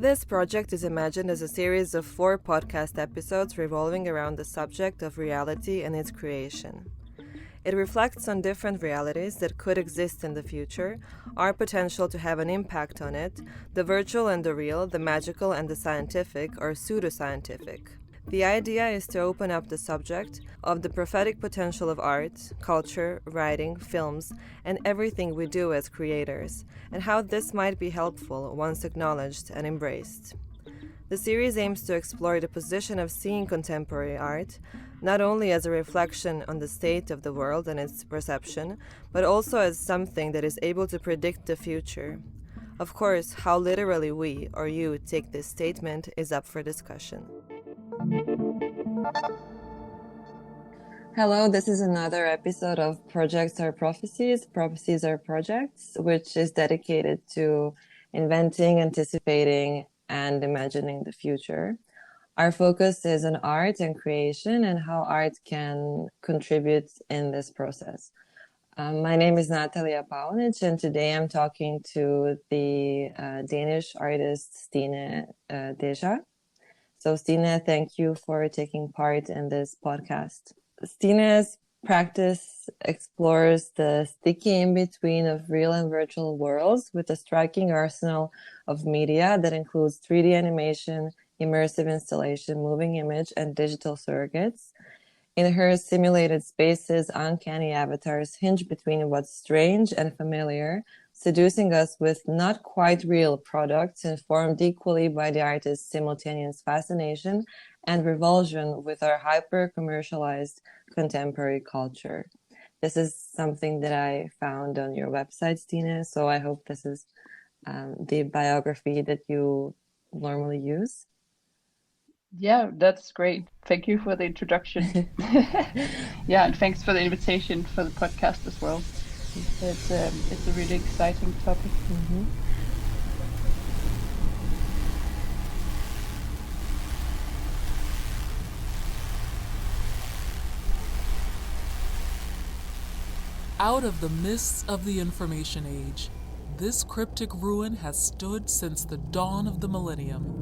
This project is imagined as a series of 4 podcast episodes revolving around the subject of reality and its creation. It reflects on different realities that could exist in the future, our potential to have an impact on it, the virtual and the real, the magical and the scientific or pseudoscientific. The idea is to open up the subject of the prophetic potential of art, culture, writing, films, and everything we do as creators, and how this might be helpful once acknowledged and embraced. The series aims to explore the position of seeing contemporary art, not only as a reflection on the state of the world and its perception, but also as something that is able to predict the future. Of course, how literally we, or you, take this statement is up for discussion. Hello, this is another episode of Projects Are Prophecies, Prophecies Are Projects, which is dedicated to inventing, anticipating, and imagining the future. Our focus is on art and creation and how art can contribute in this process. My name is Natalia Paunic, and today I'm talking to the Danish artist Stine Deja. So Stine, thank you for taking part in this podcast. Stine's practice explores the sticky in-between of real and virtual worlds with a striking arsenal of media that includes 3D animation, immersive installation, moving image, and digital surrogates. In her simulated spaces, uncanny avatars hinge between what's strange and familiar, seducing us with not quite real products informed equally by the artist's simultaneous fascination and revulsion with our hyper-commercialized contemporary culture. This is something that I found on your website, Stine, so I hope this is the biography that you normally use. Yeah, that's great. Thank you for the introduction. Yeah, and thanks for the invitation for the podcast as well. It's a really exciting topic. Mm-hmm. Out of the mists of the information age, this cryptic ruin has stood since the dawn of the millennium.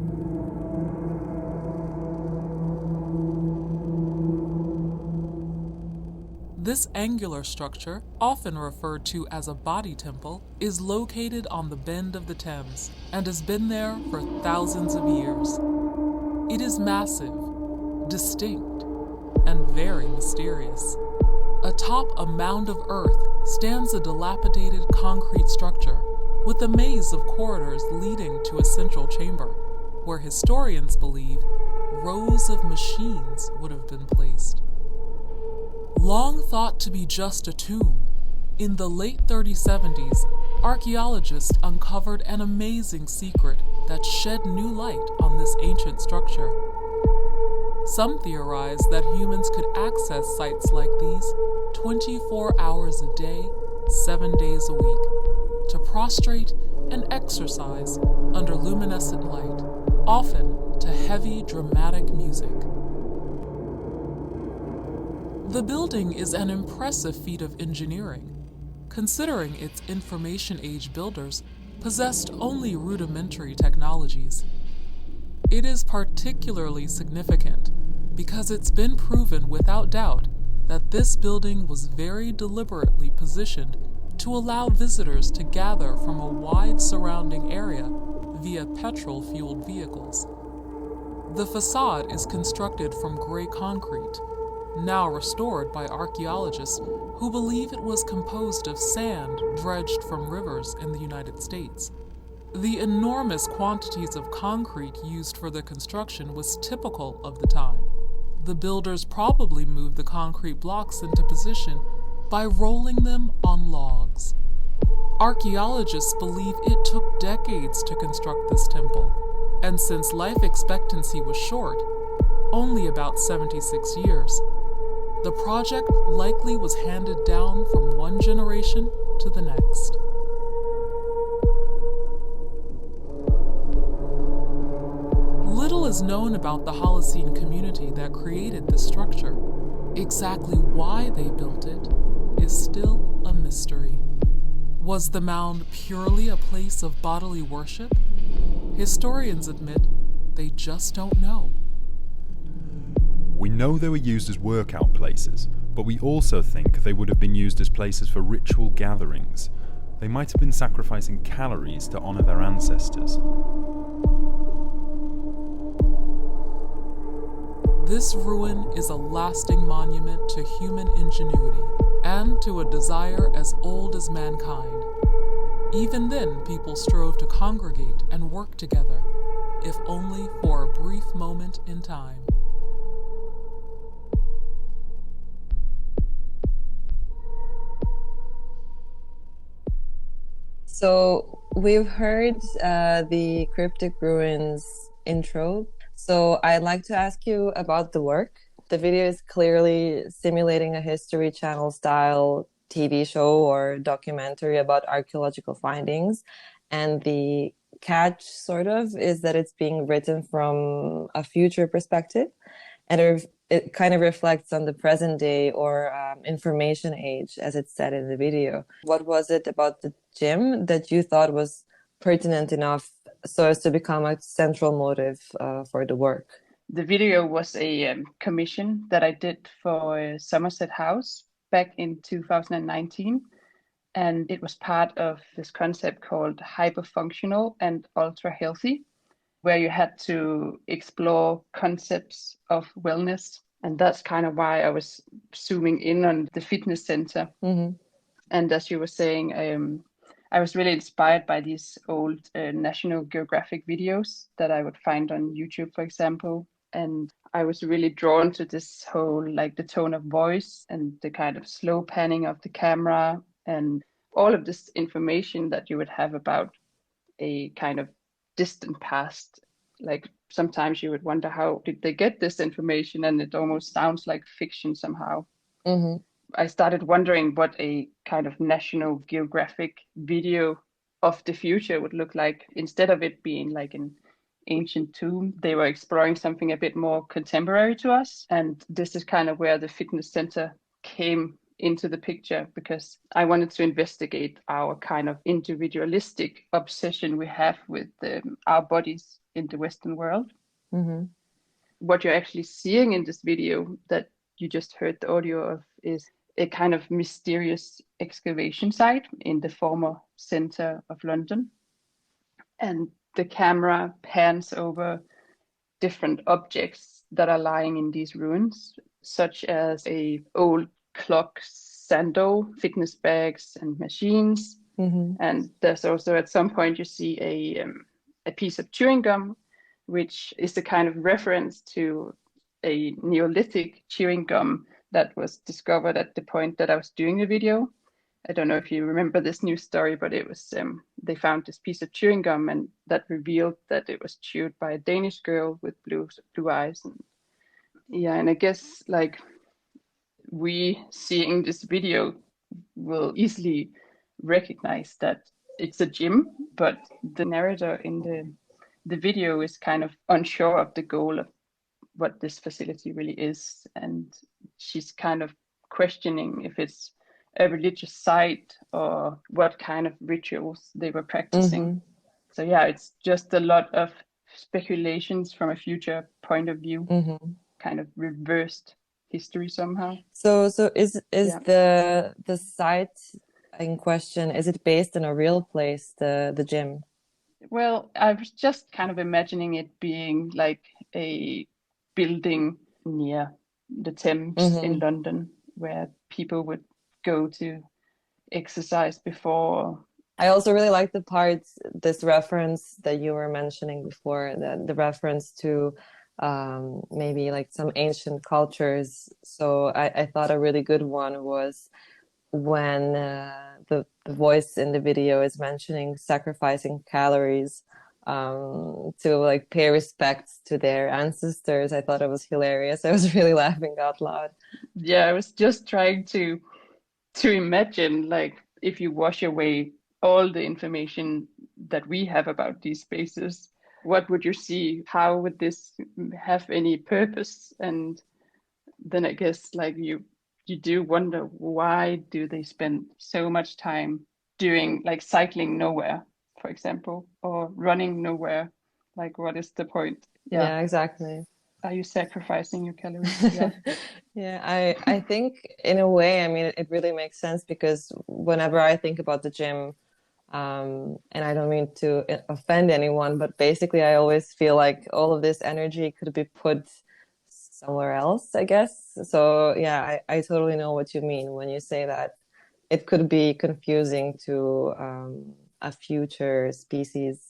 This angular structure, often referred to as a body temple, is located on the bend of the Thames and has been there for thousands of years. It is massive, distinct, and very mysterious. Atop a mound of earth stands a dilapidated concrete structure with a maze of corridors leading to a central chamber, where historians believe rows of machines would have been placed. Long thought to be just a tomb, in the late 3070s, archaeologists uncovered an amazing secret that shed new light on this ancient structure. Some theorize that humans could access sites like these 24 hours a day, 7 days a week, to prostrate and exercise under luminescent light, often to heavy, dramatic music. The building is an impressive feat of engineering, considering its information age builders possessed only rudimentary technologies. It is particularly significant because it's been proven without doubt that this building was very deliberately positioned to allow visitors to gather from a wide surrounding area via petrol-fueled vehicles. The facade is constructed from gray concrete, now restored by archaeologists who believe it was composed of sand dredged from rivers in the United States. The enormous quantities of concrete used for the construction was typical of the time. The builders probably moved the concrete blocks into position by rolling them on logs. Archaeologists believe it took decades to construct this temple, and since life expectancy was short, only about 76 years, the project likely was handed down from one generation to the next. Little is known about the Holocene community that created this structure. Exactly why they built it is still a mystery. Was the mound purely a place of bodily worship? Historians admit they just don't know. We know they were used as workout places, but we also think they would have been used as places for ritual gatherings. They might have been sacrificing calories to honour their ancestors. This ruin is a lasting monument to human ingenuity and to a desire as old as mankind. Even then, people strove to congregate and work together, if only for a brief moment in time. So we've heard the Cryptic Ruins intro. So I'd like to ask you about the work. The video is clearly simulating a History Channel style TV show or documentary about archaeological findings. And the catch sort of is that it's being written from a future perspective. And it kind of reflects on the present day or information age, as it's said in the video. What was it about the gym that you thought was pertinent enough so as to become a central motive for the work? The video was a commission that I did for Somerset House back in 2019. And it was part of this concept called hyperfunctional and ultra healthy, where you had to explore concepts of wellness. And that's kind of why I was zooming in on the fitness center. Mm-hmm. And as you were saying, I was really inspired by these old National Geographic videos that I would find on YouTube, for example. And I was really drawn to this whole, like the tone of voice and the kind of slow panning of the camera and all of this information that you would have about a kind of distant past. Like sometimes you would wonder, how did they get this information? And it almost sounds like fiction somehow. Mm-hmm. I started wondering what a kind of National Geographic video of the future would look like. Instead of it being like an ancient tomb, they were exploring something a bit more contemporary to us. And this is kind of where the fitness center came into the picture, because I wanted to investigate our kind of individualistic obsession we have with our bodies in the Western world. Mm-hmm. What you're actually seeing in this video that you just heard the audio of is a kind of mysterious excavation site in the former center of London. And the camera pans over different objects that are lying in these ruins, such as a old clock, sando, fitness bags and machines. Mm-hmm. And there's also at some point you see a piece of chewing gum, which is the kind of reference to a Neolithic chewing gum that was discovered at the point that I was doing the video. I don't know if you remember this news story, but it was they found this piece of chewing gum and that revealed that it was chewed by a Danish girl with blue eyes. And yeah, and I guess like we seeing this video will easily recognize that it's a gym, but the narrator in the video is kind of unsure of the goal of what this facility really is. And she's kind of questioning if it's a religious site or what kind of rituals they were practicing. Mm-hmm. So yeah, it's just a lot of speculations from a future point of view, Mm-hmm. kind of reversed history somehow. So is Yeah. the site in question, is it based in a real place, the gym? Well, I was just kind of imagining it being like a building near the Thames Mm-hmm. in London where people would go to exercise before. I also really like the part, this reference that you were mentioning before, the reference to maybe like some ancient cultures. So I thought a really good one was when the voice in the video is mentioning sacrificing calories to like pay respects to their ancestors. I thought it was hilarious. I was really laughing out loud. Yeah, I was just trying to imagine, like, if you wash away all the information that we have about these spaces, what would you see? How would this have any purpose? And then I guess like you do wonder, why do they spend so much time doing like cycling nowhere, for example, or running nowhere? Like, what is the point? Yeah, exactly. Are you sacrificing your calories? Yeah. Yeah, I think in a way, I mean, it really makes sense because whenever I think about the gym, and I don't mean to offend anyone, but basically I always feel like all of this energy could be put somewhere else, I guess. So yeah, I totally know what you mean when you say that it could be confusing to a future species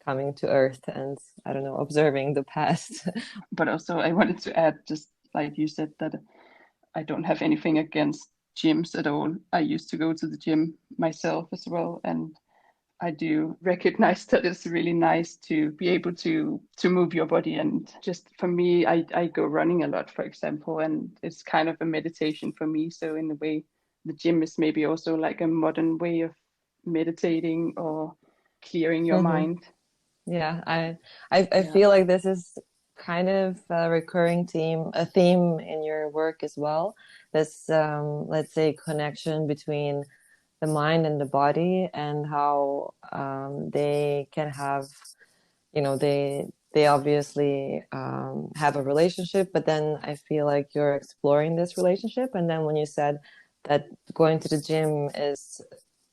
coming to Earth and, I don't know, observing the past. But also I wanted to add, just like you said, that I don't have anything against gyms at all. I used to go to the gym myself as well, and I do recognize that it's really nice to be able to move your body. And just for me, I go running a lot, for example, and it's kind of a meditation for me. So in a way, the gym is maybe also like a modern way of meditating or clearing your mind. Yeah, I feel like this is kind of a recurring theme in your work as well. This let's say connection between the mind and the body and how they can have, you know, they obviously have a relationship, but then I feel like you're exploring this relationship. And then when you said that going to the gym is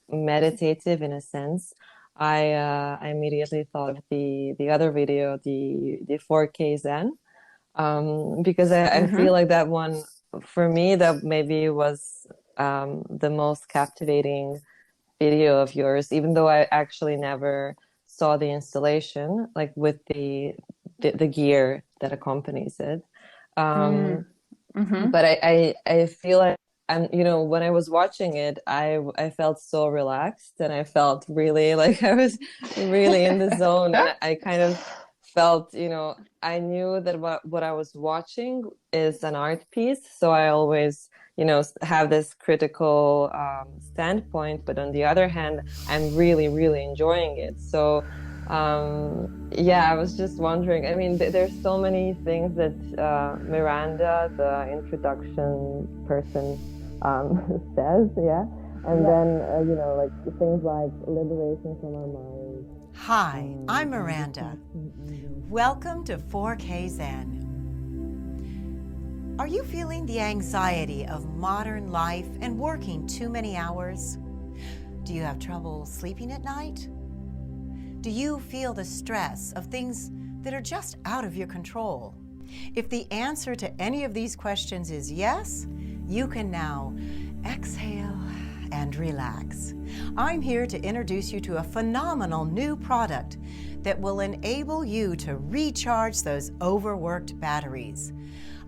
meditative in a sense, I immediately thought of the other video, the 4K Zen, because I feel like that one for me that maybe was the most captivating video of yours, even though I actually never saw the installation, like with the gear that accompanies it. But I feel like, and you know, when I was watching it, I felt so relaxed and I felt really like I was really in the zone, and I kind of felt, you know, I knew that what I was watching is an art piece, so I always, you know, have this critical standpoint, but on the other hand, I'm really, really enjoying it. So yeah, I was just wondering, I mean, there's so many things that Miranda, the introduction person, says, yeah. And then, you know, like things like liberation from our minds. Hi, I'm Miranda. Welcome to 4K Zen. Are you feeling the anxiety of modern life and working too many hours? Do you have trouble sleeping at night? Do you feel the stress of things that are just out of your control? If the answer to any of these questions is yes, you can now exhale and relax. I'm here to introduce you to a phenomenal new product that will enable you to recharge those overworked batteries,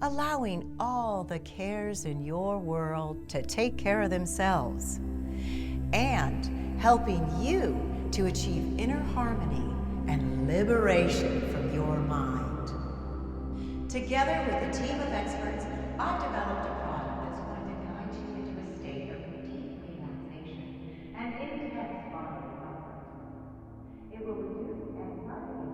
allowing all the cares in your world to take care of themselves, and helping you to achieve inner harmony and liberation from your mind. Together with a team of experts, I've developed a product that's going to guide you into a state of deep relaxation and intense bodily comfort. It will reduce anxiety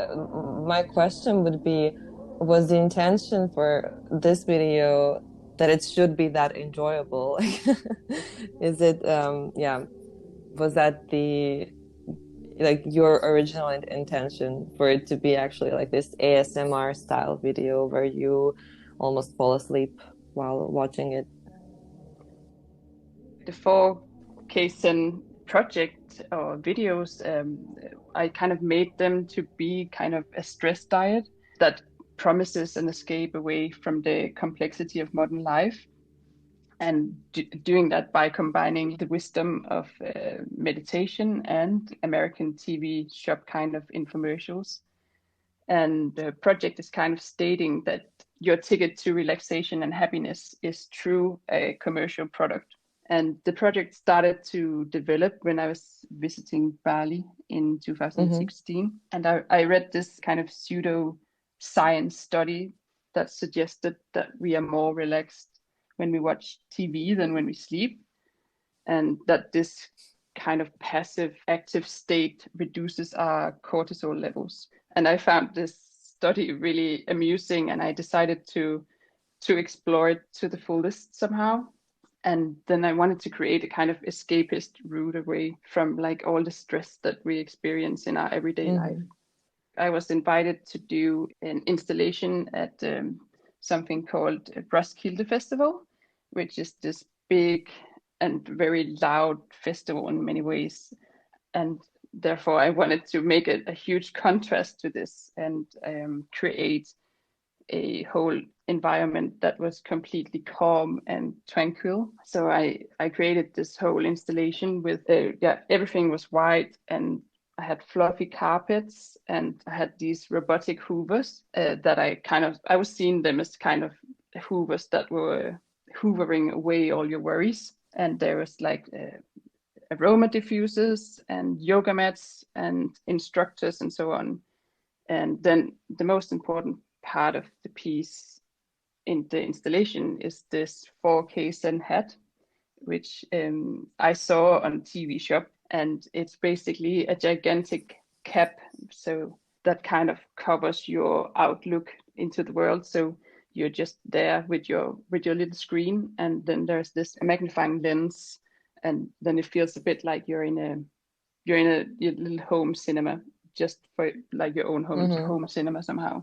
by... My question would be, was the intention for this video that it should be that enjoyable? Is it, yeah, was that like your original intention for it to be actually like this ASMR style video where you almost fall asleep while watching it? The 4K Zen project or videos, I kind of made them to be kind of a stress diet that promises an escape away from the complexity of modern life, and doing that by combining the wisdom of meditation and American TV shop kind of infomercials. And the project is kind of stating that your ticket to relaxation and happiness is through a commercial product. And the project started to develop when I was visiting Bali in 2016. And I read this kind of pseudo-science study that suggested that we are more relaxed when we watch TV than when we sleep, and that this kind of passive active state reduces our cortisol levels. And I found this study really amusing, and I decided to explore it to the fullest somehow. And then I wanted to create a kind of escapist route away from like all the stress that we experience in our everyday life. I was invited to do an installation at something called Roskilde Festival, which is this big and very loud festival in many ways. And therefore, I wanted to make it a huge contrast to this and create a whole environment that was completely calm and tranquil. So I created this whole installation with everything was white, and I had fluffy carpets, and I had these robotic hoovers that I was seeing them as kind of hoovers that were hoovering away all your worries. And there was like aroma diffusers and yoga mats and instructors and so on. And then the most important part of the piece in the installation is this 4K Zen hat, which I saw on TV Shop, and it's basically a gigantic cap, so that kind of covers your outlook into the world. So you're just there with your little screen, and then there's this magnifying lens, and then it feels a bit like you're in a little home cinema, just for like your own home cinema somehow.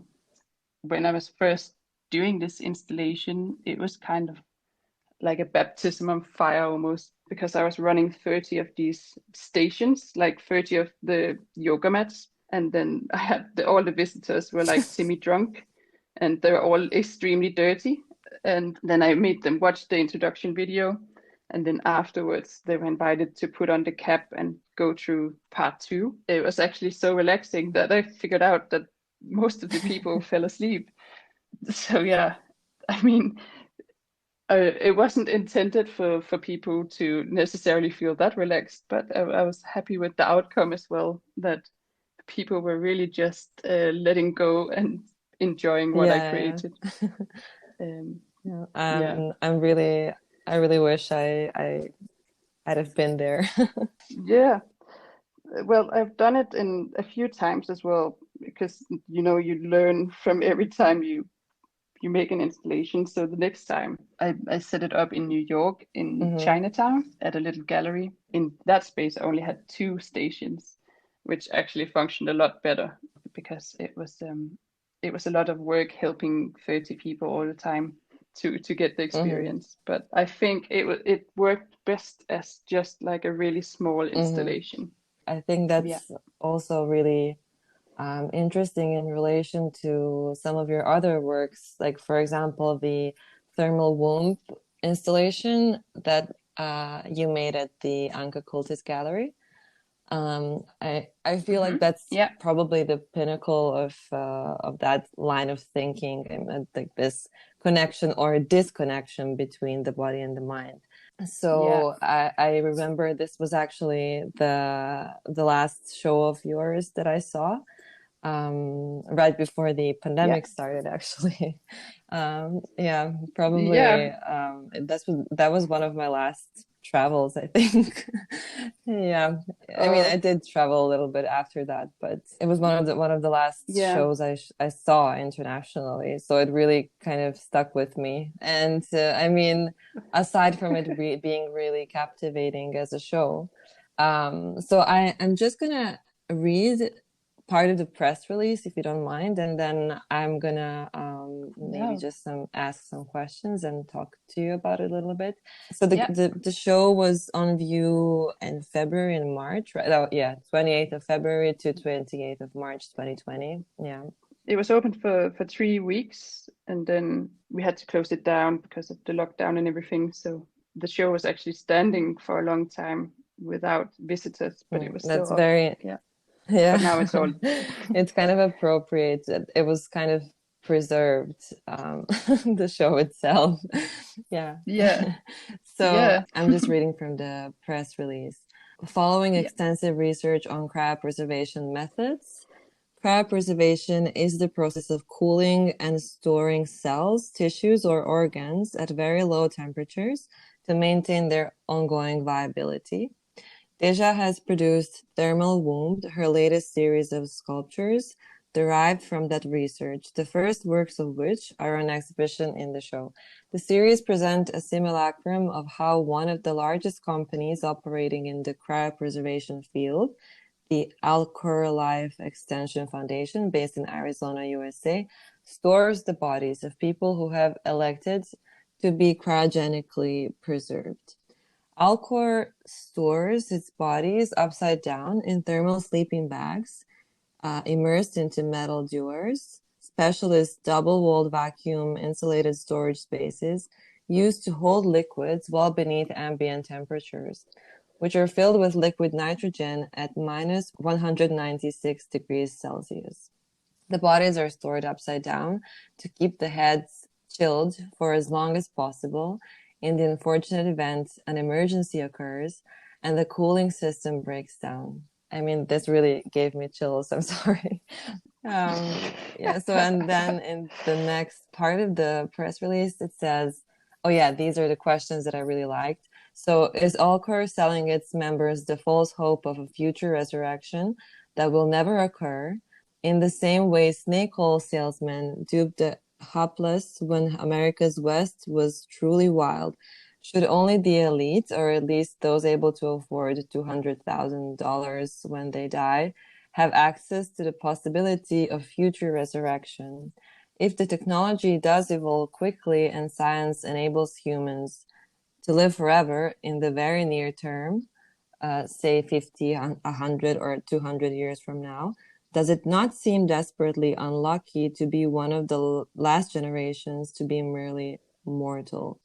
When I was first doing this installation, it was kind of like a baptism of fire almost, because I was running 30 of these stations, like 30 of the yoga mats, and then I had all the visitors were like semi-drunk, and they were all extremely dirty. And then I made them watch the introduction video, and then afterwards they were invited to put on the cap and go through part 2. It was actually so relaxing that I figured out that most of the people fell asleep. So yeah, I mean, it wasn't intended for people to necessarily feel that relaxed, but I was happy with the outcome as well, that people were really just letting go and enjoying what I created. I really wish I'd have been there. Yeah. Well, I've done it in a few times as well, because you learn from every time you make an installation. So the next time I set it up in New York in Chinatown at a little gallery. In that space I only had 2 stations, which actually functioned a lot better, because it was a lot of work helping 30 people all the time to get the experience. But I think it worked best as just like a really small installation. I think that's also really interesting in relation to some of your other works, like for example the thermal womb installation that you made at the Anka Cultist Gallery. I feel like that's probably the pinnacle of that line of thinking, and like this connection or disconnection between the body and the mind. So I remember this was actually the last show of yours that I saw right before the pandemic started, actually. Probably that was one of my last travels, I think. I mean, I did travel a little bit after that, but it was one of the last shows I saw internationally, so it really kind of stuck with me. And I mean, aside from it being really captivating as a show, so I'm just gonna read part of the press release, if you don't mind, and then I'm gonna maybe just ask some questions and talk to you about it a little bit. So the show was on view in February and March, right? 28th of February to 28th of March 2020. It was open for 3 weeks, and then we had to close it down because of the lockdown and everything. So the show was actually standing for a long time without visitors, but it was still very But now it's all it's kind of appropriate that it was kind of preserved, the show itself. So I'm just reading from the press release. Following extensive research on cryopreservation methods, cryopreservation is the process of cooling and storing cells, tissues, or organs at very low temperatures to maintain their ongoing viability. Deja has produced Thermal Womb, her latest series of sculptures derived from that research, the first works of which are on exhibition in the show. The series present a simulacrum of how one of the largest companies operating in the cryopreservation field, the Alcor Life Extension Foundation, based in Arizona, USA, stores the bodies of people who have elected to be cryogenically preserved. Alcor stores its bodies upside down in thermal sleeping bags, immersed into metal dewars, specialist double-walled vacuum insulated storage spaces used to hold liquids well beneath ambient temperatures, which are filled with liquid nitrogen at minus 196 degrees Celsius. The bodies are stored upside down to keep the heads chilled for as long as possible in the unfortunate event an emergency occurs and the cooling system breaks down. I mean, this really gave me chills. I'm sorry. Yeah, so and then in the next part of the press release, it says, oh yeah, these are the questions that I really liked. So is Alcor selling its members the false hope of a future resurrection that will never occur, in the same way snake oil salesmen duped the hapless when America's West was truly wild? Should only the elite, or at least those able to afford $200,000 when they die, have access to the possibility of future resurrection? If the technology does evolve quickly and science enables humans to live forever in the very near term, say 50, 100, or 200 years from now, does it not seem desperately unlucky to be one of the last generations to be merely mortal?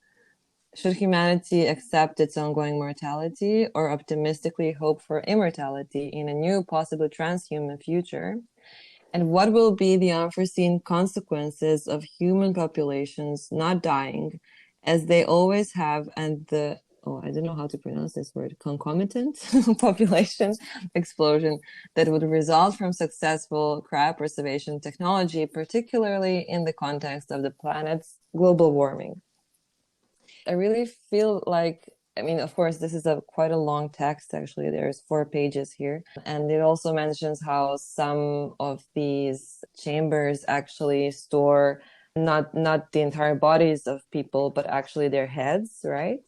Should humanity accept its ongoing mortality or optimistically hope for immortality in a new, possibly transhuman future? And what will be the unforeseen consequences of human populations not dying as they always have, and the, oh, I don't know how to pronounce this word, concomitant population explosion that would result from successful cryopreservation technology, particularly in the context of the planet's global warming? I really feel like, I mean, of course, this is quite a long text, actually. There's 4 pages here. And it also mentions how some of these chambers actually store not the entire bodies of people, but actually their heads, right?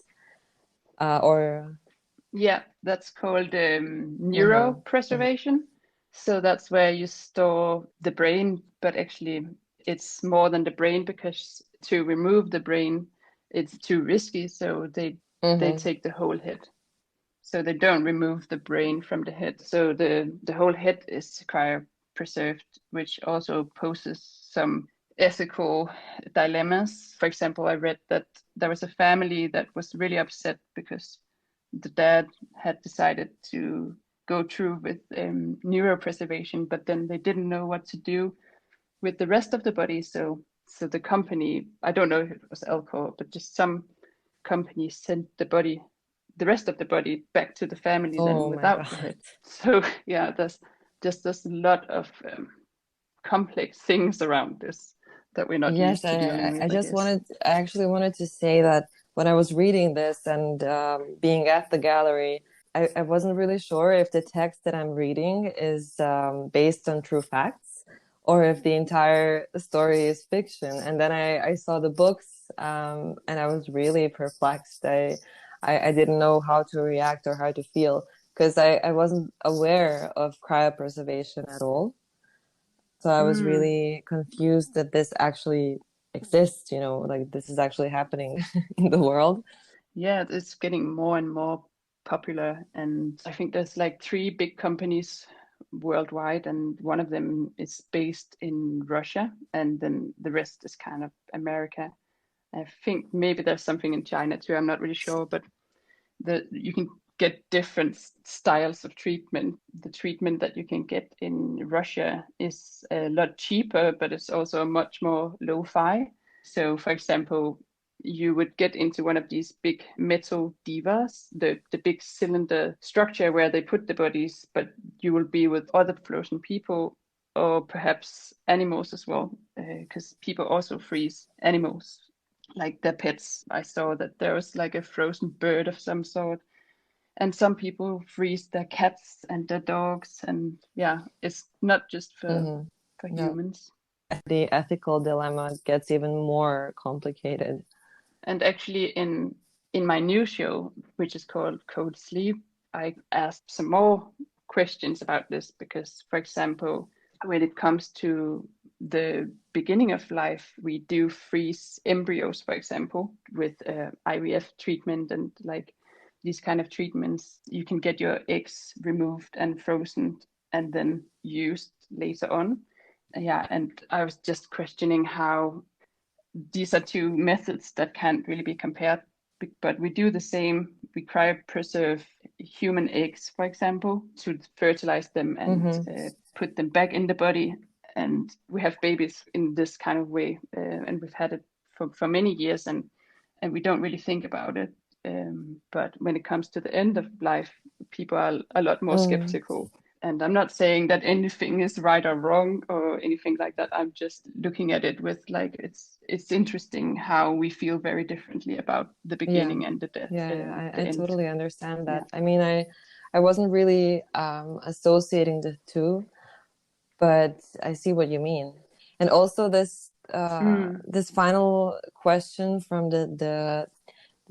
Yeah, that's called neuropreservation. So that's where you store the brain, but actually it's more than the brain, because to remove the brain, it's too risky. So they take the whole head. So they don't remove the brain from the head. So the whole head is cryopreserved, which also poses some ethical dilemmas. For example, I read that there was a family that was really upset because the dad had decided to go through with neuropreservation, but then they didn't know what to do with the rest of the body. So the company, I don't know if it was Alcor, but just some company sent the rest of the body back to the family then without the head. So yeah, there's a lot of complex things around this that we're not used to dealing with. I actually wanted to say that when I was reading this and being at the gallery, I wasn't really sure if the text that I'm reading is based on true facts or if the entire story is fiction. And then I saw the books and I was really perplexed. I didn't know how to react or how to feel because I wasn't aware of cryopreservation at all. So I was really confused that this actually exists, you know, like this is actually happening in the world. Yeah, it's getting more and more popular. And I think there's like 3 big companies worldwide, and one of them is based in Russia, and then the rest is kind of America. I think maybe there's something in China too, I'm not really sure, but you can get different styles of treatment. The treatment that you can get in Russia is a lot cheaper, but it's also much more lo-fi. So for example, you would get into one of these big metal divas, the big cylinder structure where they put the bodies, but you will be with other frozen people or perhaps animals as well, because people also freeze animals, like their pets. I saw that there was like a frozen bird of some sort. And some people freeze their cats and their dogs. And yeah, it's not just for humans. The ethical dilemma gets even more complicated. And actually in my new show, which is called Code Sleep, I asked some more questions about this because, for example, when it comes to the beginning of life, we do freeze embryos, for example, with IVF treatment and like these kind of treatments. You can get your eggs removed and frozen and then used later on. Yeah, and I was just questioning how these are two methods that can't really be compared, but we do the same. We cryopreserve human eggs, for example, to fertilize them and put them back in the body. And we have babies in this kind of way, and we've had it for many years, and we don't really think about it. But when it comes to the end of life, people are a lot more skeptical. And I'm not saying that anything is right or wrong or anything like that. I'm just looking at it with like, it's interesting how we feel very differently about the beginning and the death. I totally understand that. I mean, I wasn't really associating the two, but I see what you mean. And also this this final question from the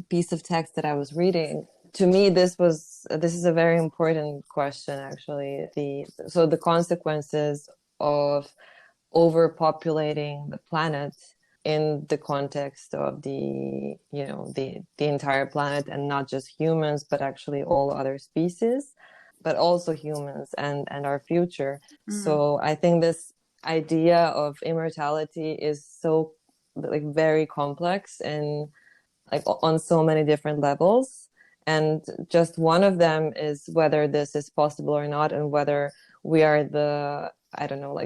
piece of text that I was reading, to me, this is a very important question, actually. The consequences of overpopulating the planet in the context of the entire planet, and not just humans, but actually all other species, but also humans and our future. So I think this idea of immortality is so like very complex and like on so many different levels. And just one of them is whether this is possible or not, and whether we are the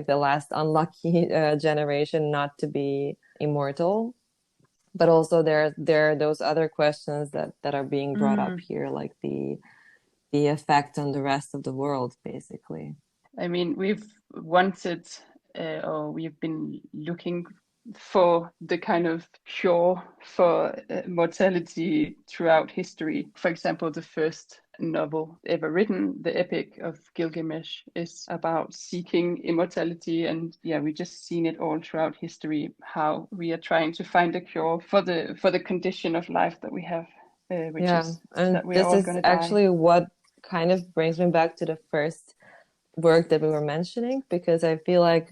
last unlucky generation not to be immortal. But also there are those other questions that are being brought up here, like the effect on the rest of the world, basically. I mean, we've wanted, or we've been looking for the kind of cure for mortality throughout history. For example, the first novel ever written, the Epic of Gilgamesh, is about seeking immortality. And yeah, we just seen it all throughout history, how we are trying to find a cure for the condition of life that we have, which is that we are all going to die. Actually what kind of brings me back to the first work that we were mentioning, because I feel like,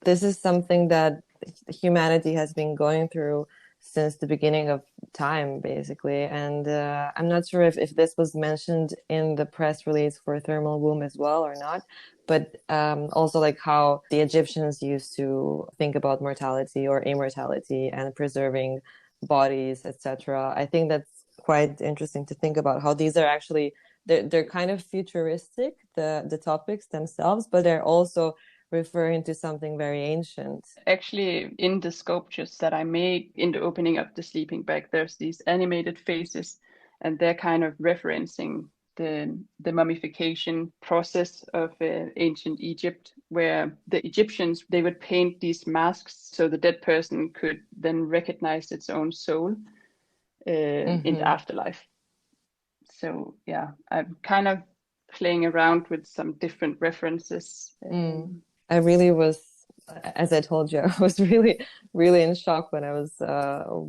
this is something that humanity has been going through since the beginning of time, basically. And I'm not sure if this was mentioned in the press release for Thermal Womb as well or not, but also like how the Egyptians used to think about mortality or immortality and preserving bodies, etc. I think that's quite interesting to think about how these are actually, they're kind of futuristic, the topics themselves, but they're also referring to something very ancient. Actually, in the sculptures that I made in the opening of the sleeping bag, there's these animated faces, and they're kind of referencing the mummification process of ancient Egypt, where the Egyptians, they would paint these masks so the dead person could then recognize its own soul in the afterlife. So yeah, I'm kind of playing around with some different references. I really was, as I told you, I was really, really in shock when I was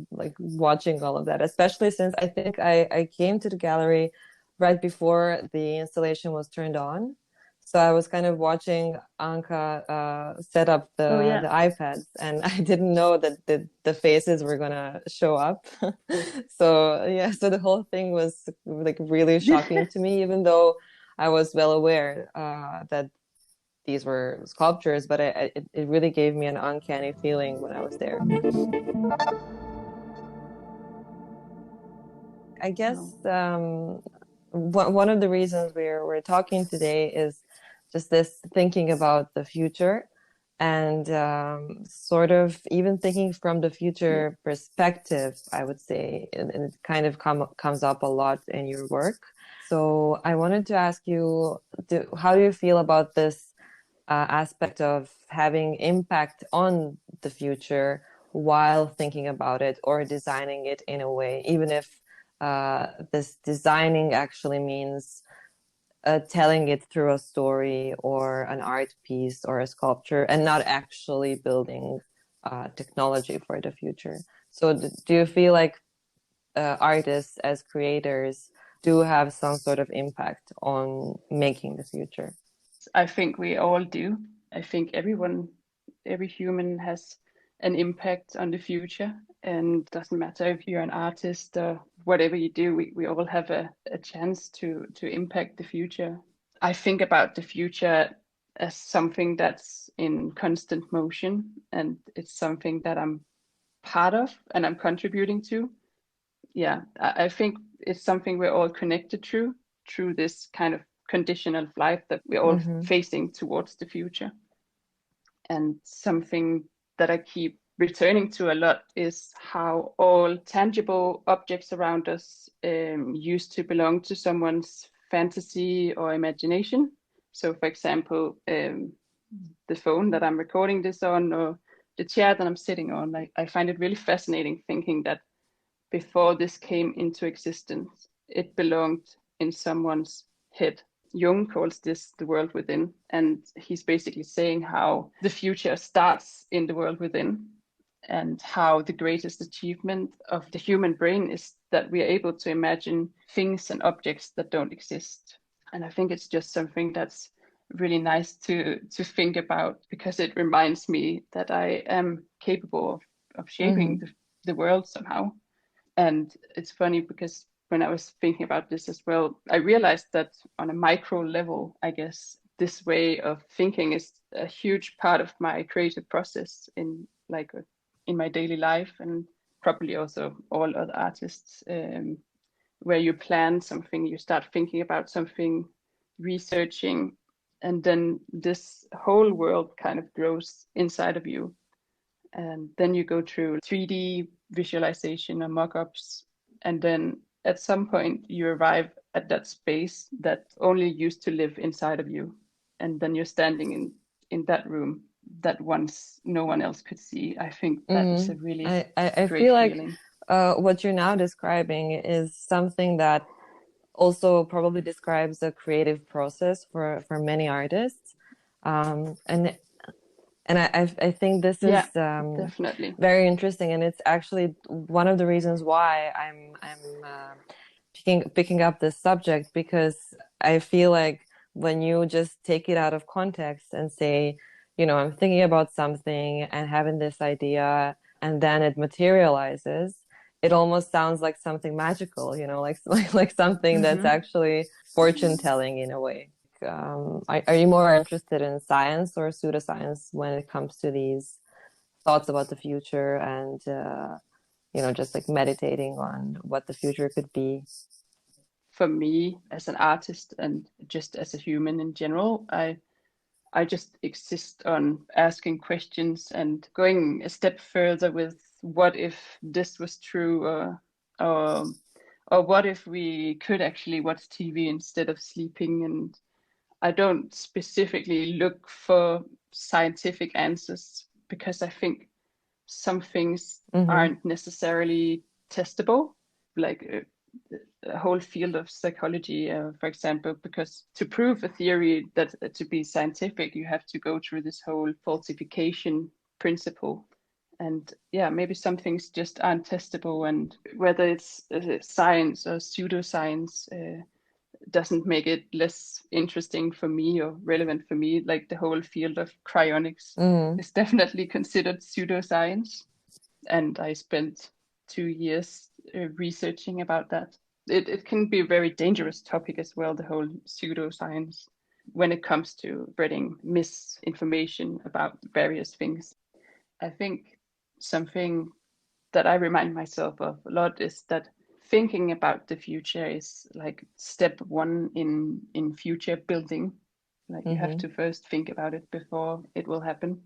like watching all of that, especially since I think I came to the gallery right before the installation was turned on. So I was kind of watching Anka set up the iPads, and I didn't know that the faces were gonna show up. So the whole thing was like really shocking to me, even though I was well aware that these were sculptures, but it really gave me an uncanny feeling when I was there. I guess one of the reasons we're talking today is just this thinking about the future, and sort of even thinking from the future perspective, I would say, and it kind of comes up a lot in your work. So I wanted to ask you, how do you feel about this aspect of having impact on the future while thinking about it or designing it in a way, even if this designing actually means telling it through a story or an art piece or a sculpture, and not actually building technology for the future. So do you feel like artists as creators do have some sort of impact on making the future. I think we all do. I think every human has an impact on the future, and it doesn't matter if you're an artist or whatever you do, we all have a chance to impact the future. I think about the future as something that's in constant motion, and it's something that I'm part of and I'm contributing to. Yeah, I think it's something we're all connected through this kind of condition of life that we're all facing towards the future. And something that I keep returning to a lot is how all tangible objects around us used to belong to someone's fantasy or imagination. So for example, the phone that I'm recording this on, or the chair that I'm sitting on, I find it really fascinating thinking that before this came into existence, it belonged in someone's head. Jung calls this the world within, and he's basically saying how the future starts in the world within, and how the greatest achievement of the human brain is that we are able to imagine things and objects that don't exist. And I think it's just something that's really nice to think about, because it reminds me that I am capable of shaping the world somehow. And it's funny because when I was thinking about this as well, I realized that on a micro level, I guess this way of thinking is a huge part of my creative process in my daily life, and probably also all other artists, where you plan something, you start thinking about something, researching, and then this whole world kind of grows inside of you. And then you go through 3D visualization or mock-ups, and then at some point you arrive at that space that only used to live inside of you, and then you're standing in that room that once no one else could see. I think that is a really I great feel like feeling. What you're now describing is something that also probably describes a creative process for many artists, and I think this is definitely very interesting, and it's actually one of the reasons why I'm picking up this subject, because I feel like when you just take it out of context and say, you know, I'm thinking about something and having this idea, and then it materializes, it almost sounds like something magical, you know, like something that's actually fortune telling in a way. Are you more interested in science or pseudoscience when it comes to these thoughts about the future and you know, just like meditating on what the future could be? For me, as an artist and just as a human in general, I just exist on asking questions and going a step further with what if this was true, or what if we could actually watch TV instead of sleeping. And I don't specifically look for scientific answers, because I think some things aren't necessarily testable, like a whole field of psychology, for example, because to prove a theory that to be scientific, you have to go through this whole falsification principle. And yeah, maybe some things just aren't testable, and whether it's science or pseudoscience doesn't make it less interesting for me or relevant for me. Like the whole field of cryonics is definitely considered pseudoscience, and I spent 2 years researching about that. It can be a very dangerous topic as well, the whole pseudoscience, when it comes to spreading misinformation about various things. I think something that I remind myself of a lot is that thinking about the future is like step one in future building. Like you have to first think about it before it will happen.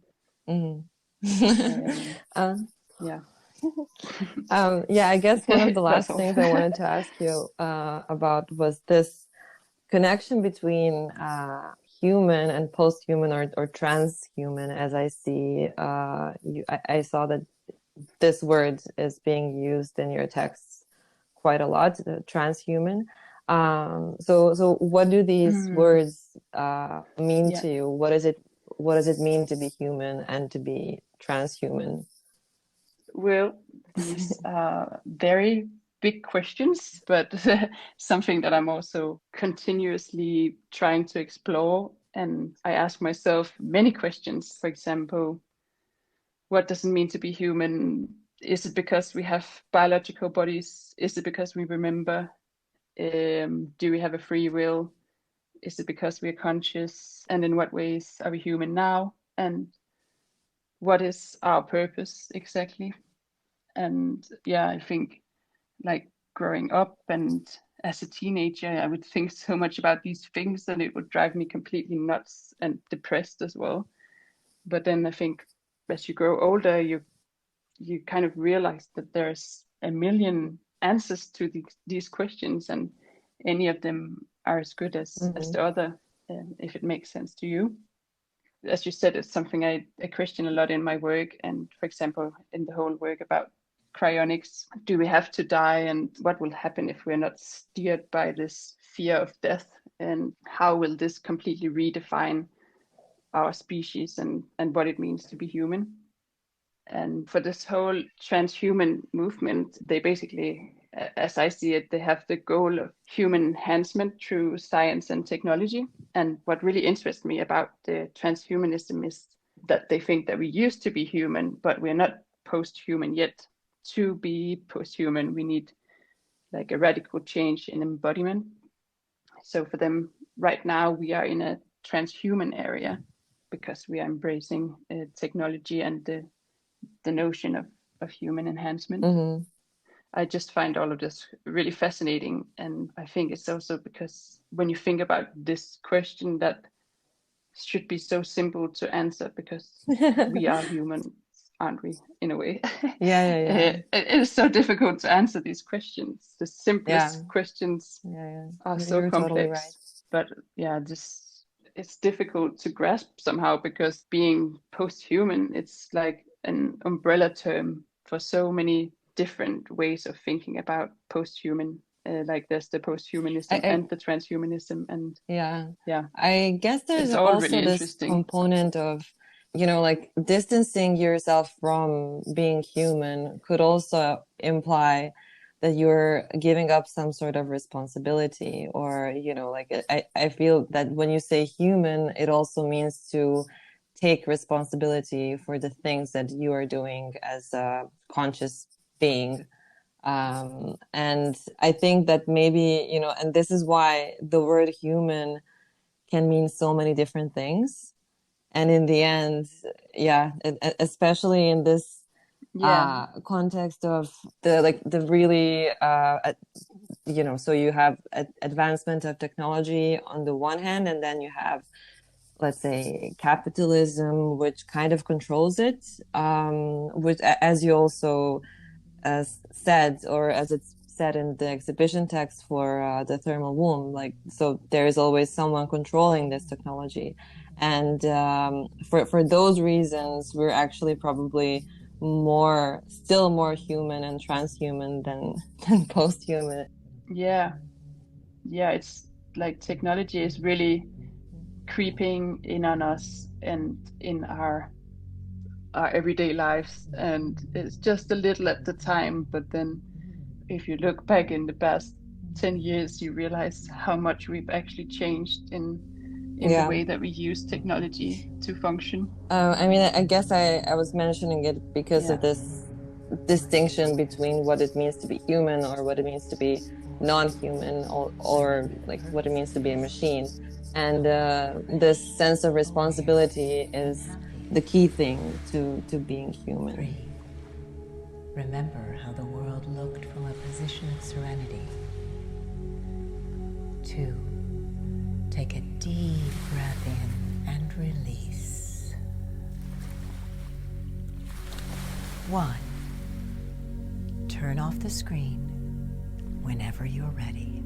Yeah. Yeah, I guess one of the last things I wanted to ask you about was this connection between human and post-human or transhuman, as I see. I saw that this word is being used in your texts quite a lot, transhuman. So what do these words mean to you? What does it mean to be human and to be transhuman? Well, these are very big questions, but something that I'm also continuously trying to explore. And I ask myself many questions. For example, what does it mean to be human? Is it because we have biological bodies? Is it because we remember? Do we have a free will? Is it because we are conscious? And in what ways are we human now? And what is our purpose exactly? And yeah, I think like growing up and as a teenager, I would think so much about these things and it would drive me completely nuts and depressed as well. But then I think as you grow older, you kind of realize that there's a million answers to these questions, and any of them are as good as the other, if it makes sense to you. As you said, it's something I question a lot in my work. And for example, in the whole work about cryonics, do we have to die, and what will happen if we're not steered by this fear of death, and how will this completely redefine our species and what it means to be human? And for this whole transhuman movement, they basically, as I see it, they have the goal of human enhancement through science and technology. And what really interests me about the transhumanism is that they think that we used to be human, but we're not post-human yet. To be post-human, we need like a radical change in embodiment. So for them, right now, we are in a transhuman area because we are embracing technology and the notion of human enhancement. I just find all of this really fascinating. And I think it's also because when you think about this question, that should be so simple to answer, because we are human, aren't we, in a way? Yeah. It is so difficult to answer these questions. The simplest questions are so You're complex. totally right. But yeah, it's difficult to grasp somehow, because being post-human, it's like an umbrella term for so many different ways of thinking about post-human. Like there's the post-humanism and the transhumanism, and I guess there's it's all also really this interesting component of, you know, like distancing yourself from being human could also imply that you're giving up some sort of responsibility, or, you know, like I feel that when you say human, it also means to take responsibility for the things that you are doing as a conscious being. And I think that maybe, you know, and this is why the word human can mean so many different things. And in the end, especially in this context of the really, you know, so you have advancement of technology on the one hand, and then you have, let's say, capitalism, which kind of controls it, which, as you also said, or as it's said in the exhibition text for the thermal womb, like, so there is always someone controlling this technology. And for those reasons, we're actually probably still more human and transhuman than post-human. Yeah, it's like technology is really creeping in on us and in our everyday lives, and it's just a little at the time, but then if you look back in the past 10 years, you realize how much we've actually changed in the way that we use technology to function. I mean, I guess I was mentioning it because of this distinction between what it means to be human, or what it means to be non-human, or like what it means to be a machine. And this sense of responsibility is the key thing to being human. 3. Remember how the world looked from a position of serenity. 2. Take a deep breath in and release. 1. Turn off the screen whenever you're ready.